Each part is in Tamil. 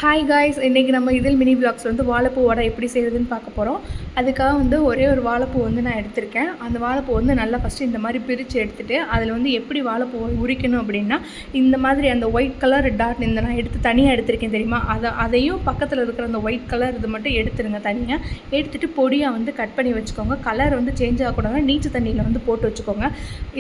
ஹாய் காய்ஸ், இன்றைக்கி நம்ம இதில் மினி விளாக்ஸ் வந்து வாழைப்பூ வடை எப்படி செய்கிறதுன்னு பார்க்க போகிறோம். அதுக்காக வந்து ஒரே ஒரு வாழைப்பூ வந்து நான் எடுத்திருக்கேன். அந்த வாழைப்பூ வந்து நல்லா ஃபஸ்ட்டு இந்த மாதிரி பிரித்து எடுத்துகிட்டு அதில் வந்து எப்படி வாழைப்பூவை உரிக்கணும் அப்படின்னா, இந்த மாதிரி அந்த ஒயிட் கலர் டாட் இந்த நான் எடுத்து தனியாக எடுத்திருக்கேன் தெரியுமா, அதையும் பக்கத்தில் இருக்கிற அந்த ஒயிட் கலர் இது மட்டும் எடுத்துருங்க. தனியாக எடுத்துகிட்டு பொடியாக வந்து கட் பண்ணி வச்சுக்கோங்க. கலர் வந்து சேஞ்ச் ஆகக்கூடாது, நீச்சல் தண்ணியில் வந்து போட்டு வச்சுக்கோங்க.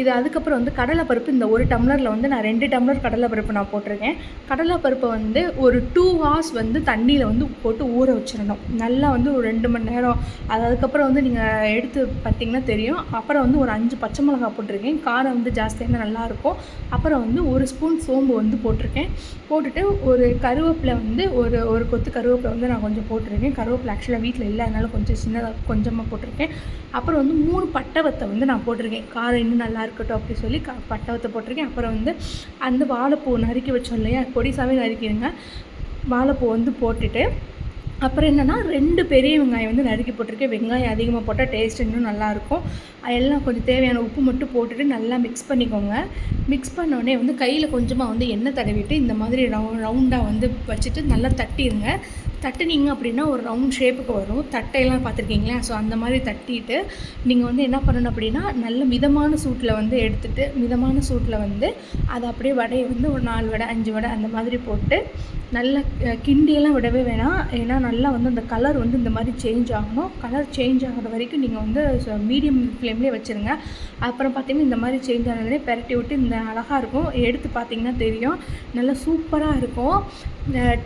இது அதுக்கப்புறம் வந்து கடலைப்பருப்பு இந்த ஒரு டம்ளரில் வந்து நான் 2 டம்ளர் கடலைப்பருப்பு நான் போட்டிருக்கேன். கடலைப்பருப்பை வந்து ஒரு 2 ஹார்ஸ் வந்து தண்ணியில் வந்து போட்டு ஊற வச்சிடணும். நல்லா வந்து ஒரு 2 மணி நேரம். அதுக்கப்புறம் வந்து நீங்கள் எடுத்து பார்த்திங்கன்னா தெரியும். அப்புறம் வந்து ஒரு 5 பச்சை மிளகா போட்டிருக்கேன். காரம் வந்து ஜாஸ்தியாக நல்லாயிருக்கும். அப்புறம் வந்து 1 ஸ்பூன் சோம்பு வந்து போட்டிருக்கேன். போட்டுட்டு ஒரு கருவேப்பிலை வந்து ஒரு கொத்து கருவேப்பிலை வந்து நான் கொஞ்சம் போட்டிருக்கேன். கருவேப்பிலை ஆக்சுவலாக வீட்டில் இல்லை, அதனால் கொஞ்சம் சின்னதாக கொஞ்சமாக போட்டிருக்கேன். அப்புறம் வந்து 3 பட்டை வந்து நான் போட்டிருக்கேன். காரம் இன்னும் நல்லா இருக்கட்டும் அப்படி சொல்லி பட்டை போட்டிருக்கேன். அப்புறம் வந்து அந்த வாழைப்பூ நறுக்கி வச்சோம் இல்லையா, பொடிசாவே நறுக்கிடுங்க. வாழைப்பூ வந்து போட்டுட்டு அப்புறம் என்னென்னா 2 பெரிய வெங்காயம் வந்து நறுக்கி போட்டிருக்கேன். வெங்காயம் அதிகமாக போட்டால் டேஸ்ட் இன்னும் நல்லாயிருக்கும். எல்லாம் கொஞ்சம் தேவையான உப்பு மட்டும் போட்டுட்டு நல்லா மிக்ஸ் பண்ணிக்கோங்க. மிக்ஸ் பண்ணோடனே வந்து கையில் கொஞ்சமாக வந்து எண்ணெய் தடவிட்டு இந்த மாதிரி ரவுண்டாக வந்து வச்சுட்டு நல்லா தட்டிடுங்க. தட்டினீங்க அப்படின்னா ஒரு ரவுண்ட் ஷேப்புக்கு வரும். தட்டையெல்லாம் பார்த்துருக்கீங்களா? ஸோ அந்த மாதிரி தட்டிட்டு நீங்கள் வந்து என்ன பண்ணணும் அப்படின்னா, நல்ல மிதமான சூட்டில் வந்து எடுத்துகிட்டு மிதமான சூட்டில் வந்து அதை அப்படியே வடையை வந்து ஒரு 4 வடை 5 வடை அந்த மாதிரி போட்டு நல்லா கிண்டியெல்லாம் விடவே வேணாம். ஏன்னா நல்லா வந்து அந்த கலர் வந்து இந்த மாதிரி சேஞ்ச் ஆகணும். கலர் சேஞ்ச் ஆகிற வரைக்கும் நீங்கள் வந்து மீடியம் ஃப்ளேம்லேயே வச்சுருங்க. அப்புறம் பார்த்திங்கன்னா இந்த மாதிரி சேஞ்ச் ஆனதுலேயே பெரட்டி விட்டு இந்த அழகாக இருக்கும். எடுத்து பார்த்திங்கன்னா தெரியும், நல்லா சூப்பராக இருக்கும்.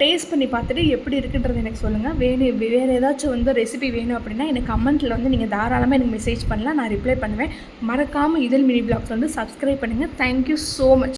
டேஸ்ட் பண்ணி பார்த்துட்டு எப்படி இருக்குன்றது எனக்கு சொல்லுங்கள். வேறு ஏதாச்சும் வந்து ரெசிபி வேணும் அப்படின்னா எனக்கு கமெண்ட்டில் வந்து நீங்கள் தாராளமாக எனக்கு மெசேஜ் பண்ணலாம், நான் ரிப்ளை பண்ணுவேன். மறக்காமல் இதில் மினி விளாக்ஸ் வந்து சப்ஸ்கிரைப் பண்ணுங்கள். Thank you so much.